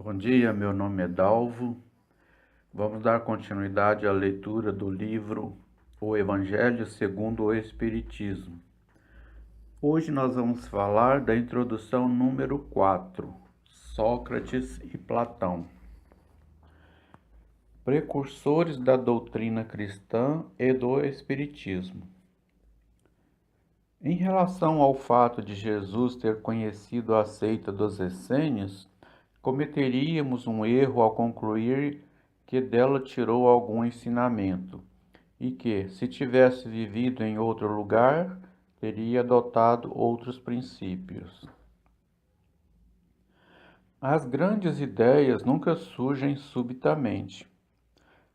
Bom dia, meu nome é Dalvo. Vamos dar continuidade à leitura do livro O Evangelho segundo o Espiritismo. Hoje nós vamos falar da introdução número 4, Sócrates e Platão. Precursores da doutrina cristã e do Espiritismo. Em relação ao fato de Jesus ter conhecido a seita dos essênios, cometeríamos um erro ao concluir que dela tirou algum ensinamento, e que, se tivesse vivido em outro lugar, teria adotado outros princípios. As grandes ideias nunca surgem subitamente.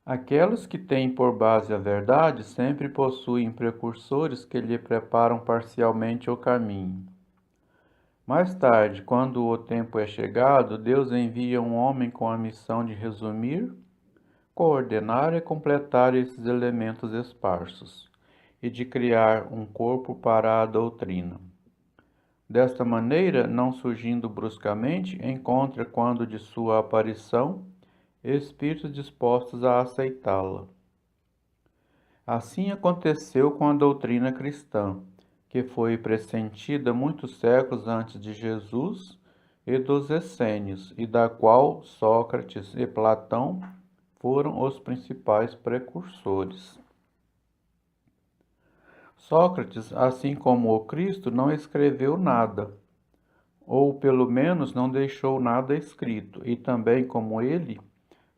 Aquelas que têm por base a verdade sempre possuem precursores que lhe preparam parcialmente o caminho. Mais tarde, quando o tempo é chegado, Deus envia um homem com a missão de resumir, coordenar e completar esses elementos esparsos, e de criar um corpo para a doutrina. Desta maneira, não surgindo bruscamente, encontra, quando de sua aparição, espíritos dispostos a aceitá-la. Assim aconteceu com a doutrina cristã, que foi pressentida muitos séculos antes de Jesus e dos essênios, e da qual Sócrates e Platão foram os principais precursores. Sócrates, assim como o Cristo, não escreveu nada, ou pelo menos não deixou nada escrito, e também, como ele,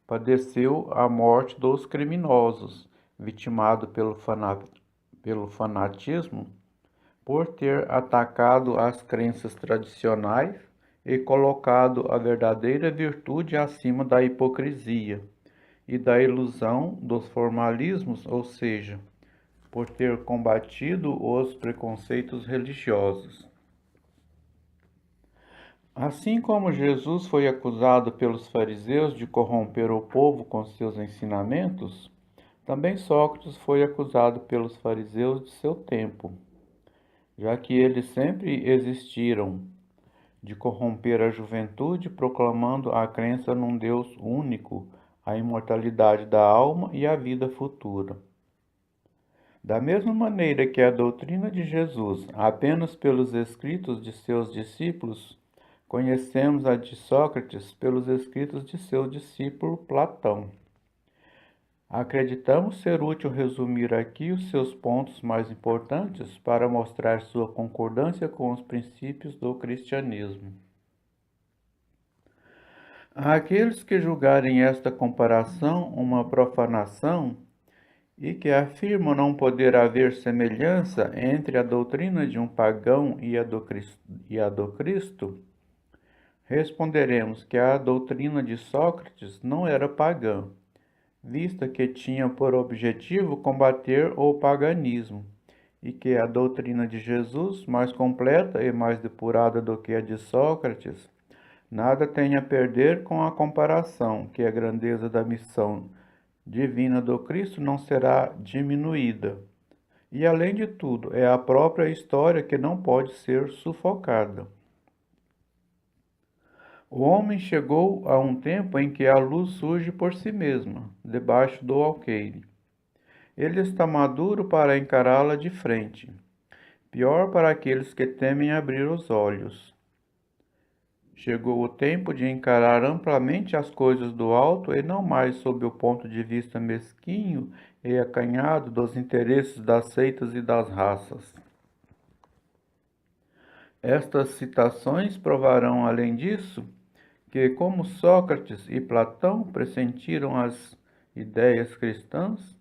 padeceu a morte dos criminosos, vitimado pelo fanatismo, por ter atacado as crenças tradicionais e colocado a verdadeira virtude acima da hipocrisia e da ilusão dos formalismos, ou seja, por ter combatido os preconceitos religiosos. Assim como Jesus foi acusado pelos fariseus de corromper o povo com seus ensinamentos, também Sócrates foi acusado pelos fariseus de seu tempo, já que eles sempre existiram de corromper a juventude, proclamando a crença num Deus único, a imortalidade da alma e a vida futura. Da mesma maneira que a doutrina de Jesus, apenas pelos escritos de seus discípulos, conhecemos a de Sócrates pelos escritos de seu discípulo Platão. Acreditamos ser útil resumir aqui os seus pontos mais importantes para mostrar sua concordância com os princípios do cristianismo. Àqueles que julgarem esta comparação uma profanação e que afirmam não poder haver semelhança entre a doutrina de um pagão e a do Cristo, responderemos que a doutrina de Sócrates não era pagã, vista que tinha por objetivo combater o paganismo, e que a doutrina de Jesus, mais completa e mais depurada do que a de Sócrates, nada tem a perder com a comparação, que a grandeza da missão divina do Cristo não será diminuída. E, além de tudo, é a própria história que não pode ser sufocada. O homem chegou a um tempo em que a luz surge por si mesma, debaixo do alqueire. Ele está maduro para encará-la de frente. Pior para aqueles que temem abrir os olhos. Chegou o tempo de encarar amplamente as coisas do alto e não mais sob o ponto de vista mesquinho e acanhado dos interesses das seitas e das raças. Estas citações provarão, além disso, que, como Sócrates e Platão pressentiram as ideias cristãs,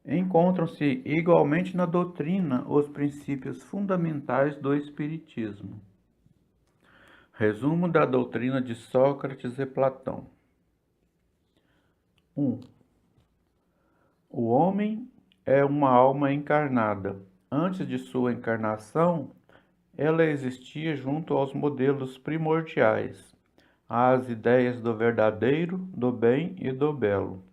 encontram-se igualmente na doutrina os princípios fundamentais do Espiritismo. Resumo da doutrina de Sócrates e Platão. 1. O homem é uma alma encarnada. Antes de sua encarnação, ela existia junto aos modelos primordiais, às ideias do verdadeiro, do bem e do belo.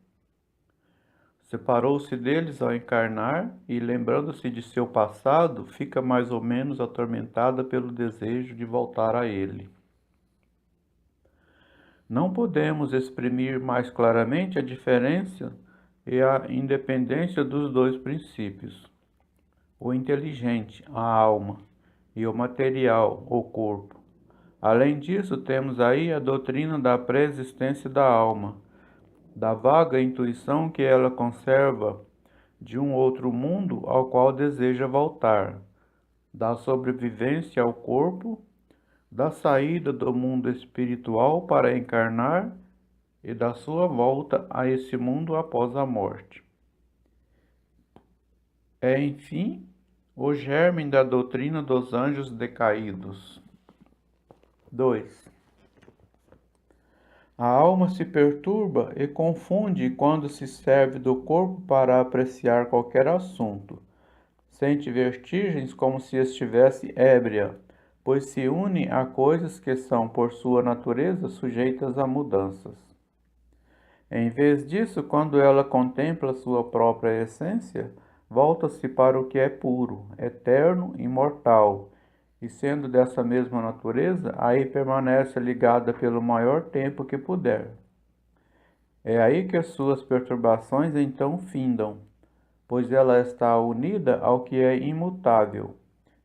Separou-se deles ao encarnar e, lembrando-se de seu passado, fica mais ou menos atormentada pelo desejo de voltar a ele. Não podemos exprimir mais claramente a diferença e a independência dos dois princípios: o inteligente, a alma, e o material, o corpo. Além disso, temos aí a doutrina da pré-existência da alma, da vaga intuição que ela conserva de um outro mundo ao qual deseja voltar, da sobrevivência ao corpo, da saída do mundo espiritual para encarnar e da sua volta a esse mundo após a morte. É, enfim, o germe da doutrina dos anjos decaídos. 2. A alma se perturba e confunde quando se serve do corpo para apreciar qualquer assunto. Sente vertigens como se estivesse ébria, pois se une a coisas que são, por sua natureza, sujeitas a mudanças. Em vez disso, quando ela contempla sua própria essência, volta-se para o que é puro, eterno, imortal, e sendo dessa mesma natureza, aí permanece ligada pelo maior tempo que puder. É aí que as suas perturbações então findam, pois ela está unida ao que é imutável,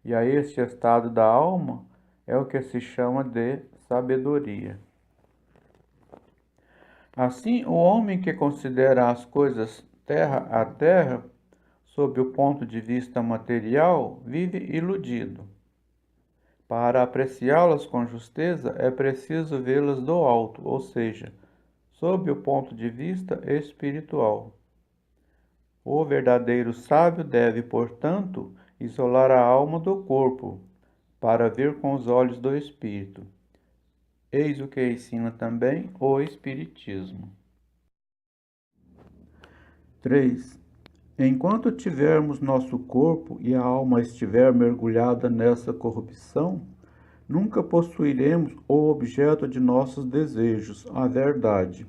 e a este estado da alma é o que se chama de sabedoria. Assim, o homem que considera as coisas terra a terra, sob o ponto de vista material, vive iludido. Para apreciá-las com justeza, é preciso vê-las do alto, ou seja, sob o ponto de vista espiritual. O verdadeiro sábio deve, portanto, isolar a alma do corpo, para ver com os olhos do espírito. Eis o que ensina também o Espiritismo. 3. Enquanto tivermos nosso corpo e a alma estiver mergulhada nessa corrupção, nunca possuiremos o objeto de nossos desejos, a verdade.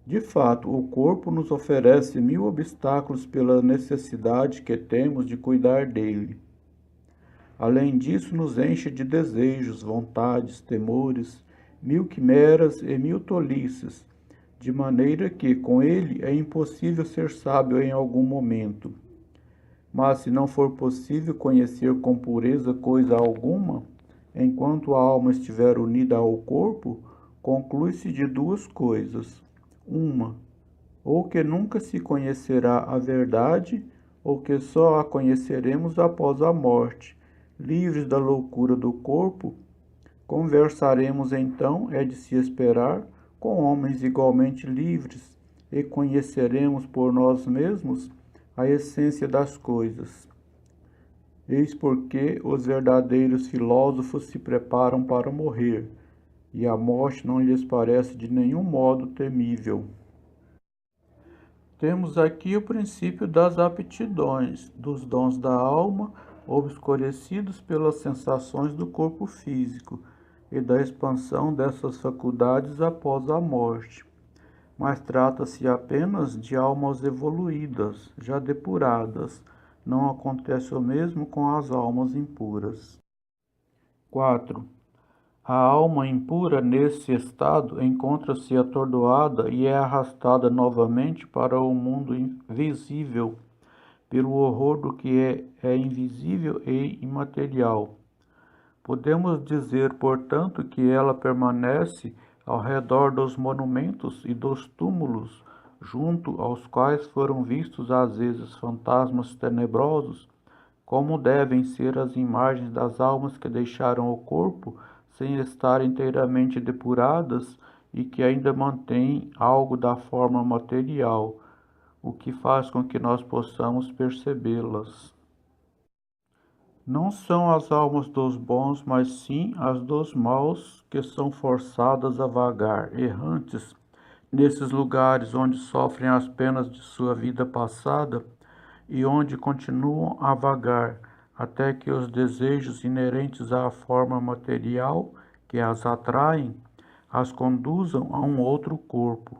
De fato, o corpo nos oferece 1000 obstáculos pela necessidade que temos de cuidar dele. Além disso, nos enche de desejos, vontades, temores, 1000 quimeras e 1000 tolices, de maneira que com ele é impossível ser sábio em algum momento. Mas se não for possível conhecer com pureza coisa alguma, enquanto a alma estiver unida ao corpo, conclui-se de duas coisas: uma, ou que nunca se conhecerá a verdade, ou que só a conheceremos após a morte. Livres da loucura do corpo, conversaremos então, é de se esperar, com homens igualmente livres, e conheceremos por nós mesmos a essência das coisas. Eis porque os verdadeiros filósofos se preparam para morrer, e a morte não lhes parece de nenhum modo temível. Temos aqui o princípio das aptidões, dos dons da alma, obscurecidos pelas sensações do corpo físico, e da expansão dessas faculdades após a morte. Mas trata-se apenas de almas evoluídas, já depuradas. Não acontece o mesmo com as almas impuras. 4. A alma impura, nesse estado, encontra-se atordoada e é arrastada novamente para o mundo invisível, pelo horror do que é invisível e imaterial. Podemos dizer, portanto, que ela permanece ao redor dos monumentos e dos túmulos, junto aos quais foram vistos às vezes fantasmas tenebrosos, como devem ser as imagens das almas que deixaram o corpo sem estar inteiramente depuradas e que ainda mantêm algo da forma material, o que faz com que nós possamos percebê-las. Não são as almas dos bons, mas sim as dos maus que são forçadas a vagar, errantes, nesses lugares onde sofrem as penas de sua vida passada e onde continuam a vagar, até que os desejos inerentes à forma material que as atraem as conduzam a um outro corpo.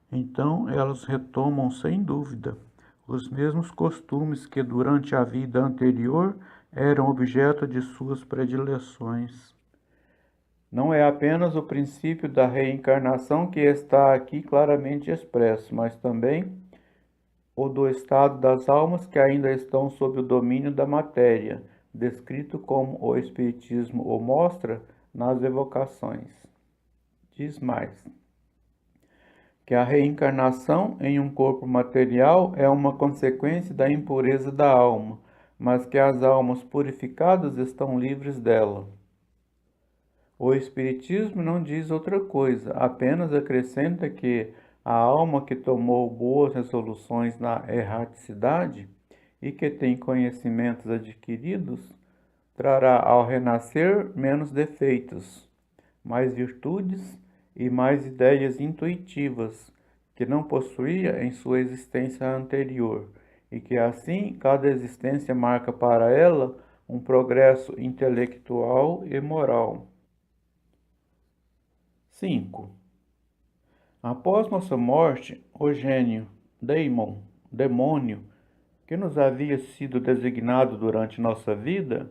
Então elas retomam, sem dúvida, os mesmos costumes que durante a vida anterior eram objeto de suas predileções. Não é apenas o princípio da reencarnação que está aqui claramente expresso, mas também o do estado das almas que ainda estão sob o domínio da matéria, descrito como o Espiritismo o mostra nas evocações. Diz mais que a reencarnação em um corpo material é uma consequência da impureza da alma, mas que as almas purificadas estão livres dela. O Espiritismo não diz outra coisa, apenas acrescenta que a alma que tomou boas resoluções na erraticidade e que tem conhecimentos adquiridos trará ao renascer menos defeitos, mais virtudes e mais ideias intuitivas que não possuía em sua existência anterior, e que assim cada existência marca para ela um progresso intelectual e moral. 5. Após nossa morte, o gênio, demônio, que nos havia sido designado durante nossa vida,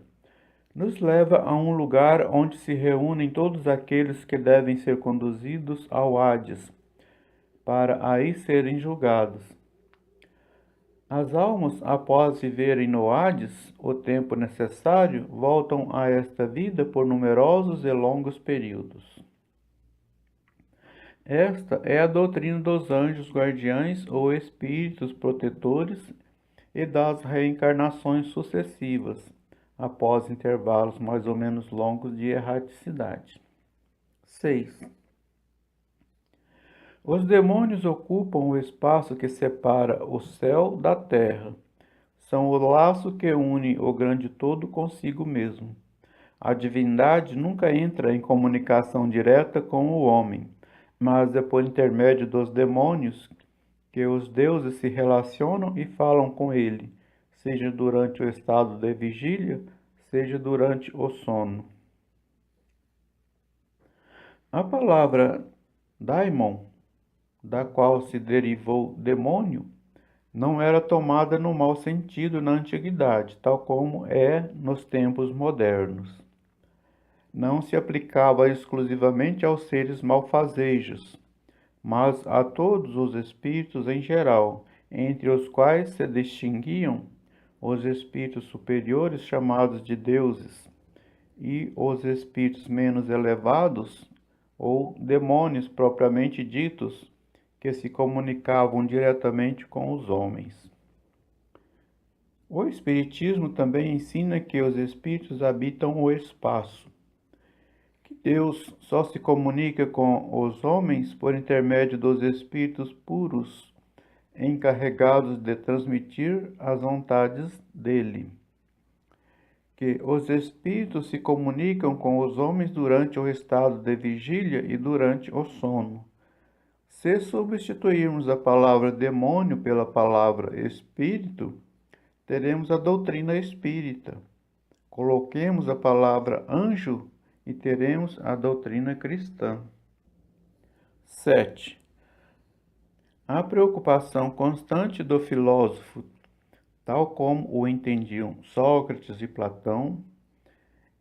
nos leva a um lugar onde se reúnem todos aqueles que devem ser conduzidos ao Hades, para aí serem julgados. As almas, após viverem no Hades o tempo necessário, voltam a esta vida por numerosos e longos períodos. Esta é a doutrina dos anjos guardiães ou espíritos protetores e das reencarnações sucessivas, após intervalos mais ou menos longos de erraticidade. 6. Os demônios ocupam o espaço que separa o céu da terra. São o laço que une o grande todo consigo mesmo. A divindade nunca entra em comunicação direta com o homem, mas é por intermédio dos demônios que os deuses se relacionam e falam com ele, seja durante o estado de vigília, seja durante o sono. A palavra daimon, da qual se derivou demônio, não era tomada no mau sentido na antiguidade, tal como é nos tempos modernos. Não se aplicava exclusivamente aos seres malfazejos, mas a todos os espíritos em geral, entre os quais se distinguiam os espíritos superiores chamados de deuses e os espíritos menos elevados ou demônios propriamente ditos, que se comunicavam diretamente com os homens. O Espiritismo também ensina que os espíritos habitam o espaço, que Deus só se comunica com os homens por intermédio dos espíritos puros, encarregados de transmitir as vontades dele, que os espíritos se comunicam com os homens durante o estado de vigília e durante o sono. Se substituirmos a palavra demônio pela palavra espírito, teremos a doutrina espírita. Coloquemos a palavra anjo e teremos a doutrina cristã. 7. A preocupação constante do filósofo, tal como o entendiam Sócrates e Platão,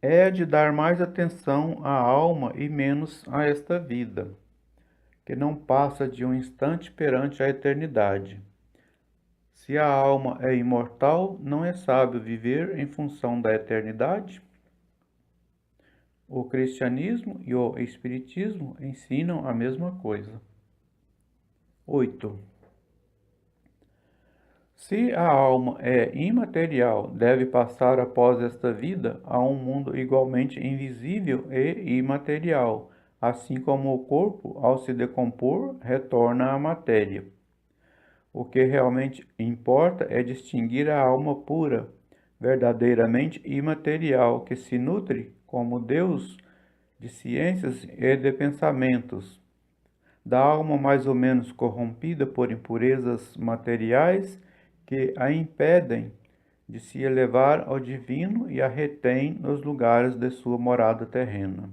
é de dar mais atenção à alma e menos a esta vida, que não passa de um instante perante a eternidade. Se a alma é imortal, não é sábio viver em função da eternidade? O cristianismo e o espiritismo ensinam a mesma coisa. 8. Se a alma é imaterial, deve passar após esta vida a um mundo igualmente invisível e imaterial, assim como o corpo, ao se decompor, retorna à matéria. O que realmente importa é distinguir a alma pura, verdadeiramente imaterial, que se nutre, como Deus, de ciências e de pensamentos, da alma mais ou menos corrompida por impurezas materiais que a impedem de se elevar ao divino e a retém nos lugares de sua morada terrena.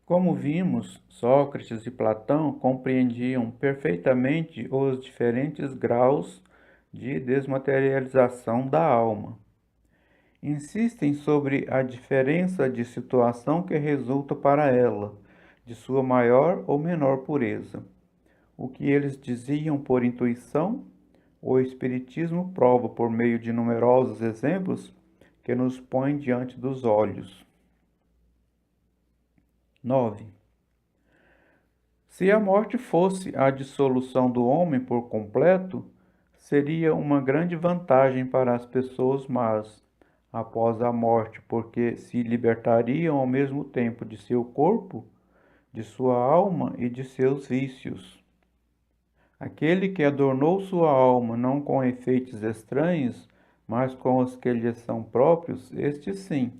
Como vimos, Sócrates e Platão compreendiam perfeitamente os diferentes graus de desmaterialização da alma. insistem sobre a diferença de situação que resulta para ela, de sua maior ou menor pureza. O que eles diziam por intuição, o Espiritismo prova por meio de numerosos exemplos que nos põe diante dos olhos. 9. Se a morte fosse a dissolução do homem por completo, seria uma grande vantagem para as pessoas más após a morte, porque se libertariam ao mesmo tempo de seu corpo, de sua alma e de seus vícios. Aquele que adornou sua alma não com efeitos estranhos, mas com os que lhe são próprios, este sim,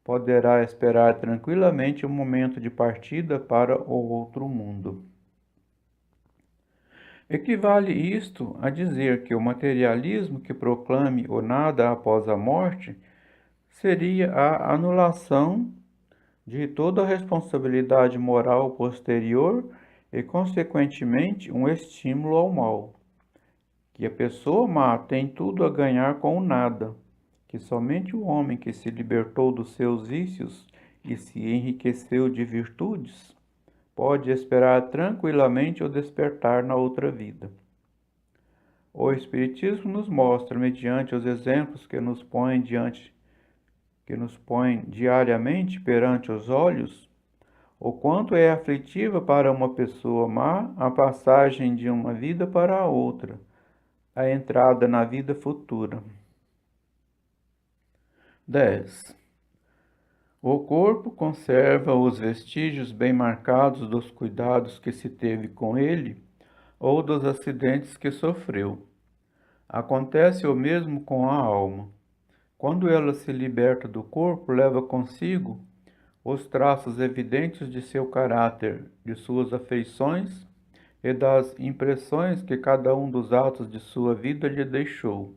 poderá esperar tranquilamente o momento de partida para o outro mundo. Equivale isto a dizer que o materialismo que proclame o nada após a morte seria a anulação de toda a responsabilidade moral posterior e, consequentemente, um estímulo ao mal. Que a pessoa má tem tudo a ganhar com o nada, que somente o homem que se libertou dos seus vícios e se enriqueceu de virtudes pode esperar tranquilamente o despertar na outra vida. O Espiritismo nos mostra, mediante os exemplos que nos põe diariamente perante os olhos, o quanto é aflitiva para uma pessoa má a passagem de uma vida para a outra, a entrada na vida futura. 10. O corpo conserva os vestígios bem marcados dos cuidados que se teve com ele ou dos acidentes que sofreu. Acontece o mesmo com a alma. Quando ela se liberta do corpo, leva consigo os traços evidentes de seu caráter, de suas afeições e das impressões que cada um dos atos de sua vida lhe deixou.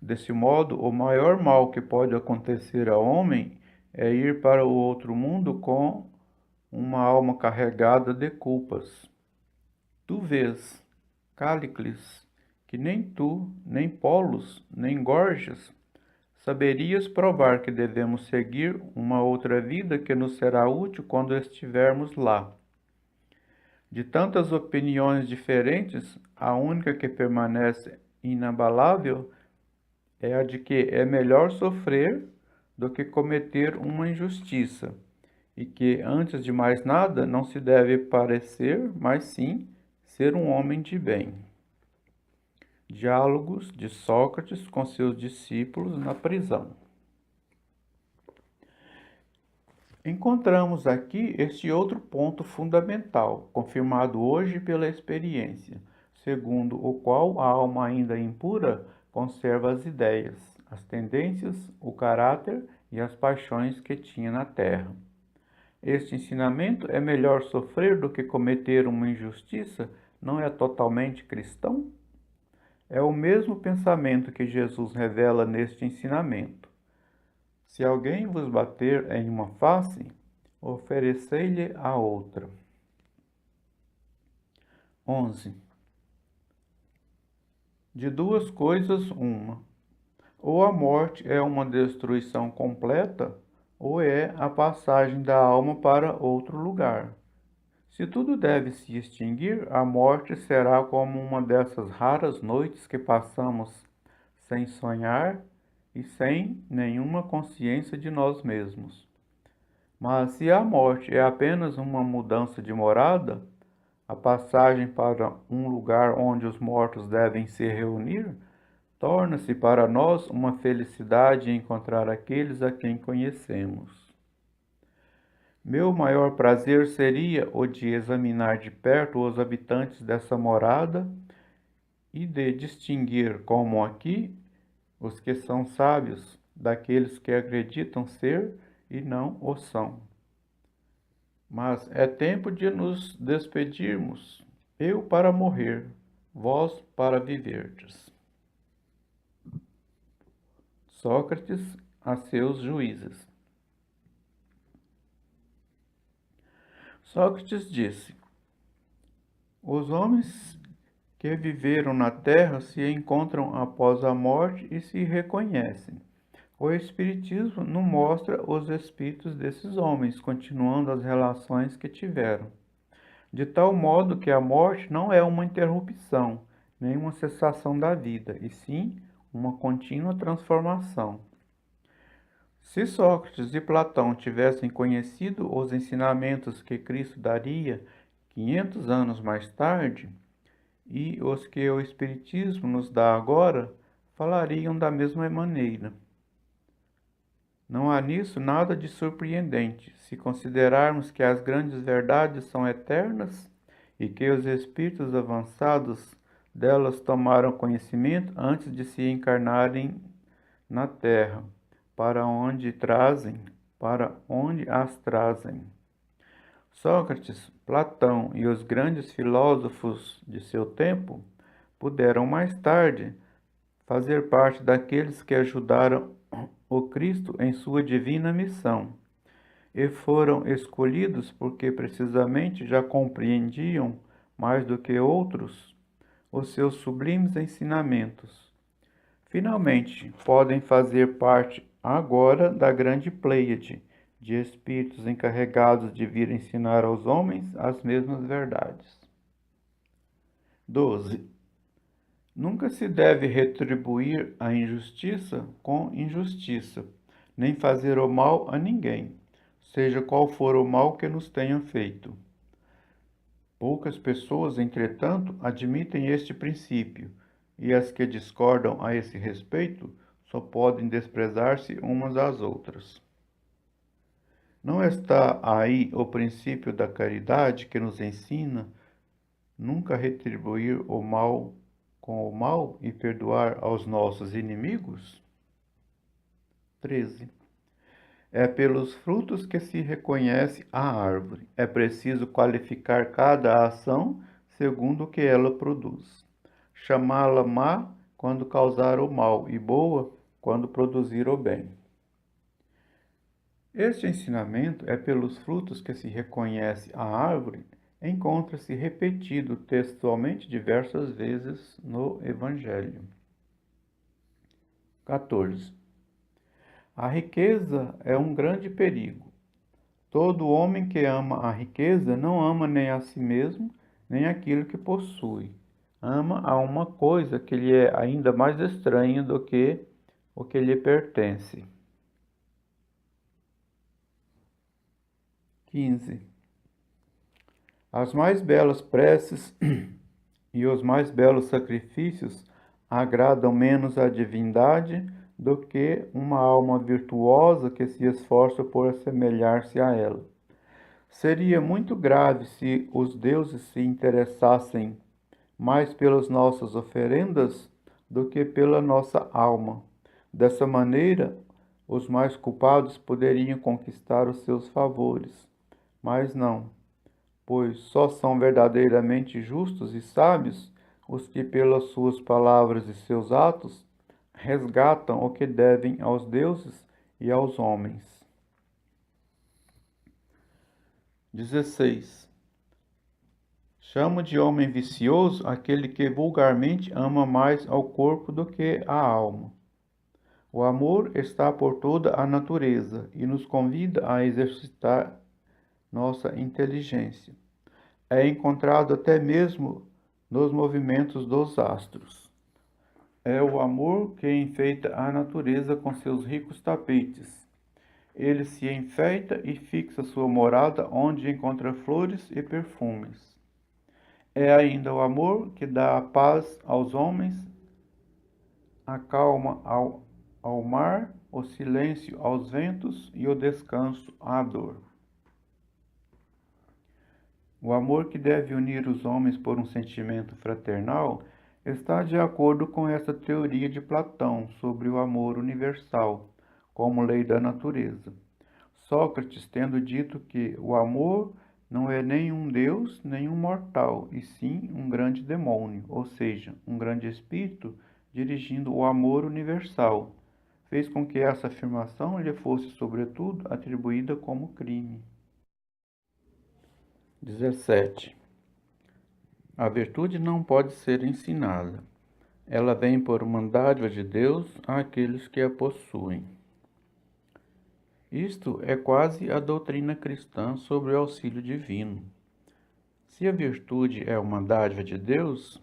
Desse modo, o maior mal que pode acontecer ao homem é ir para o outro mundo com uma alma carregada de culpas. Tu vês, Cállicles, que nem tu, nem Polus, nem Gorgias saberias provar que devemos seguir uma outra vida que nos será útil quando estivermos lá. De tantas opiniões diferentes, a única que permanece inabalável é a de que é melhor sofrer do que cometer uma injustiça, e que, antes de mais nada, não se deve parecer, mas sim ser um homem de bem. Diálogos de Sócrates com seus discípulos na prisão. Encontramos aqui este outro ponto fundamental, confirmado hoje pela experiência, segundo o qual a alma ainda impura conserva as ideias, as tendências, o caráter e as paixões que tinha na terra. Este ensinamento é melhor sofrer do que cometer uma injustiça, não é totalmente cristão? É o mesmo pensamento que Jesus revela neste ensinamento. Se alguém vos bater em uma face, oferecei-lhe a outra. 11. De duas coisas, uma. Ou a morte é uma destruição completa, ou é a passagem da alma para outro lugar. Se tudo deve se extinguir, a morte será como uma dessas raras noites que passamos sem sonhar e sem nenhuma consciência de nós mesmos. Mas se a morte é apenas uma mudança de morada, a passagem para um lugar onde os mortos devem se reunir, torna-se para nós uma felicidade encontrar aqueles a quem conhecemos. Meu maior prazer seria o de examinar de perto os habitantes dessa morada e de distinguir, como aqui, os que são sábios daqueles que acreditam ser e não o são. Mas é tempo de nos despedirmos, eu para morrer, vós para viverdes. Sócrates a seus juízes. Sócrates disse: os homens que viveram na terra se encontram após a morte e se reconhecem. O Espiritismo não mostra os espíritos desses homens, continuando as relações que tiveram, de tal modo que a morte não é uma interrupção, nem uma cessação da vida, e sim uma contínua transformação. Se Sócrates e Platão tivessem conhecido os ensinamentos que Cristo daria 500 anos mais tarde, e os que o Espiritismo nos dá agora, falariam da mesma maneira. Não há nisso nada de surpreendente, se considerarmos que as grandes verdades são eternas e que os espíritos avançados delas tomaram conhecimento antes de se encarnarem na terra, para onde as trazem. Sócrates, Platão e os grandes filósofos de seu tempo puderam mais tarde fazer parte daqueles que ajudaram o Cristo em sua divina missão, e foram escolhidos porque precisamente já compreendiam, mais do que outros, os seus sublimes ensinamentos. Finalmente, podem fazer parte agora da grande pleiade de espíritos encarregados de vir ensinar aos homens as mesmas verdades. 12. Nunca se deve retribuir a injustiça com injustiça, nem fazer o mal a ninguém, seja qual for o mal que nos tenha feito. Poucas pessoas, entretanto, admitem este princípio, e as que discordam a esse respeito só podem desprezar-se umas às outras. Não está aí o princípio da caridade que nos ensina nunca retribuir o mal com o mal e perdoar aos nossos inimigos? 13. É pelos frutos que se reconhece a árvore. É preciso qualificar cada ação segundo o que ela produz. Chamá-la má quando causar o mal e boa quando produzir o bem. Este ensinamento é pelos frutos que se reconhece a árvore, encontra-se repetido textualmente diversas vezes no Evangelho. 14. A riqueza é um grande perigo. Todo homem que ama a riqueza não ama nem a si mesmo, nem aquilo que possui. Ama a uma coisa que lhe é ainda mais estranha do que o que lhe pertence. 15. As mais belas preces e os mais belos sacrifícios agradam menos à divindade do que uma alma virtuosa que se esforça por assemelhar-se a ela. Seria muito grave se os deuses se interessassem mais pelas nossas oferendas do que pela nossa alma. Dessa maneira, os mais culpados poderiam conquistar os seus favores, mas não, pois só são verdadeiramente justos e sábios os que, pelas suas palavras e seus atos, resgatam o que devem aos deuses e aos homens. 16. Chamo de homem vicioso aquele que vulgarmente ama mais ao corpo do que à alma. O amor está por toda a natureza e nos convida a exercitar nossa inteligência. É encontrado até mesmo nos movimentos dos astros. É o amor que enfeita a natureza com seus ricos tapetes. Ele se enfeita e fixa sua morada onde encontra flores e perfumes. É ainda o amor que dá a paz aos homens, a calma ao mar, o silêncio aos ventos e o descanso à dor. O amor que deve unir os homens por um sentimento fraternal está de acordo com essa teoria de Platão sobre o amor universal, como lei da natureza. Sócrates tendo dito que o amor não é nem um deus, nem um mortal, e sim um grande demônio, ou seja, um grande espírito dirigindo o amor universal, fez com que essa afirmação lhe fosse, sobretudo, atribuída como crime. 17. A virtude não pode ser ensinada. Ela vem por uma dádiva de Deus àqueles que a possuem. Isto é quase a doutrina cristã sobre o auxílio divino. Se a virtude é uma dádiva de Deus,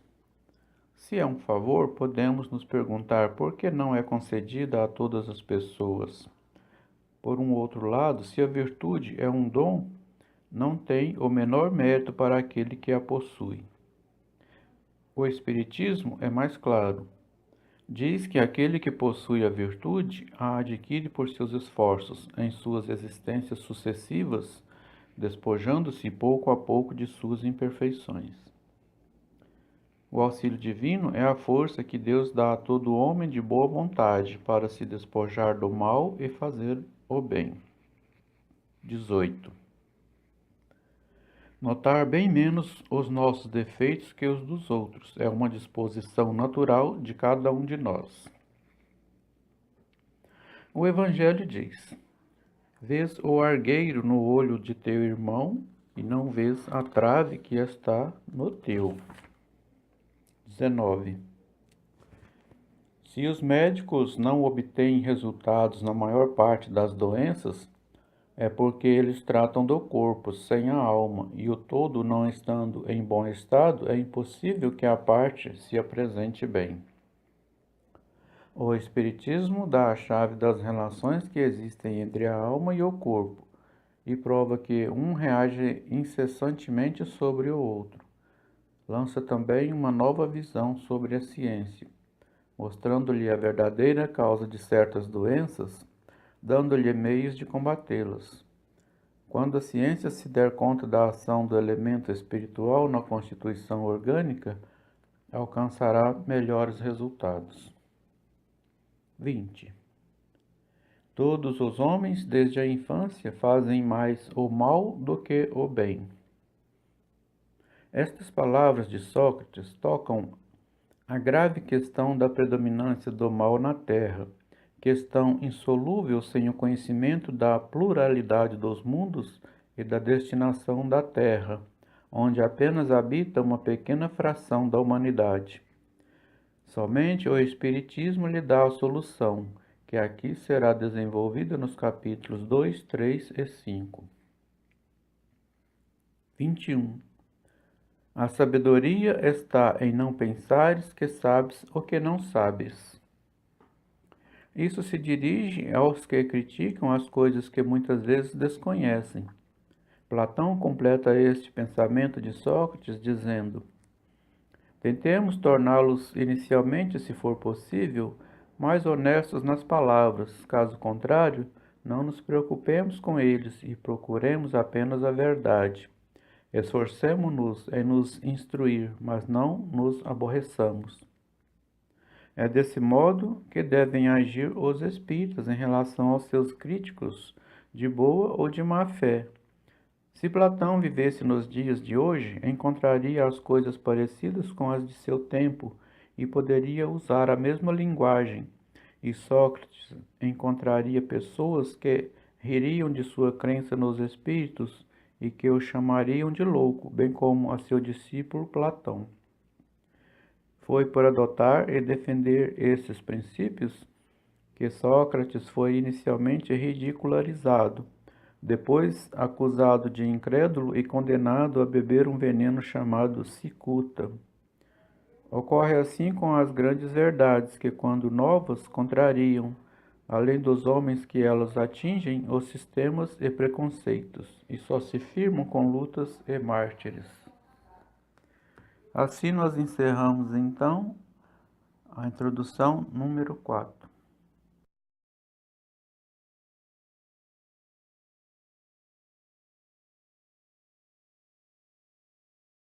se é um favor, podemos nos perguntar por que não é concedida a todas as pessoas. Por um outro lado, se a virtude é um dom, não tem o menor mérito para aquele que a possui. O Espiritismo é mais claro. Diz que aquele que possui a virtude a adquire por seus esforços em suas existências sucessivas, despojando-se pouco a pouco de suas imperfeições. O auxílio divino é a força que Deus dá a todo homem de boa vontade para se despojar do mal e fazer o bem. 18. Notar bem menos os nossos defeitos que os dos outros é uma disposição natural de cada um de nós. O Evangelho diz: vês o argueiro no olho de teu irmão e não vês a trave que está no teu. 19. Se os médicos não obtêm resultados na maior parte das doenças, é porque eles tratam do corpo sem a alma, e o todo não estando em bom estado, é impossível que a parte se apresente bem. O Espiritismo dá a chave das relações que existem entre a alma e o corpo, e prova que um reage incessantemente sobre o outro. Lança também uma nova visão sobre a ciência, mostrando-lhe a verdadeira causa de certas doenças, dando-lhe meios de combatê-las. Quando a ciência se der conta da ação do elemento espiritual na constituição orgânica, alcançará melhores resultados. 20. Todos os homens, desde a infância, fazem mais o mal do que o bem. Estas palavras de Sócrates tocam a grave questão da predominância do mal na Terra, questão insolúvel sem o conhecimento da pluralidade dos mundos e da destinação da Terra, onde apenas habita uma pequena fração da humanidade. Somente o Espiritismo lhe dá a solução, que aqui será desenvolvida nos capítulos 2, 3 e 5. 21. A sabedoria está em não pensares que sabes o que não sabes. Isso se dirige aos que criticam as coisas que muitas vezes desconhecem. Platão completa este pensamento de Sócrates dizendo: tentemos torná-los inicialmente, se for possível, mais honestos nas palavras, caso contrário, não nos preocupemos com eles e procuremos apenas a verdade. Esforcemo-nos em nos instruir, mas não nos aborreçamos. É desse modo que devem agir os espíritas em relação aos seus críticos, de boa ou de má fé. Se Platão vivesse nos dias de hoje, encontraria as coisas parecidas com as de seu tempo e poderia usar a mesma linguagem. E Sócrates encontraria pessoas que ririam de sua crença nos espíritos e que o chamariam de louco, bem como a seu discípulo Platão. Foi por adotar e defender esses princípios que Sócrates foi inicialmente ridicularizado, depois acusado de incrédulo e condenado a beber um veneno chamado cicuta. Ocorre assim com as grandes verdades que, quando novas, contrariam, além dos homens que elas atingem, os sistemas e preconceitos, e só se firmam com lutas e mártires. Assim nós encerramos, então, a introdução número 4.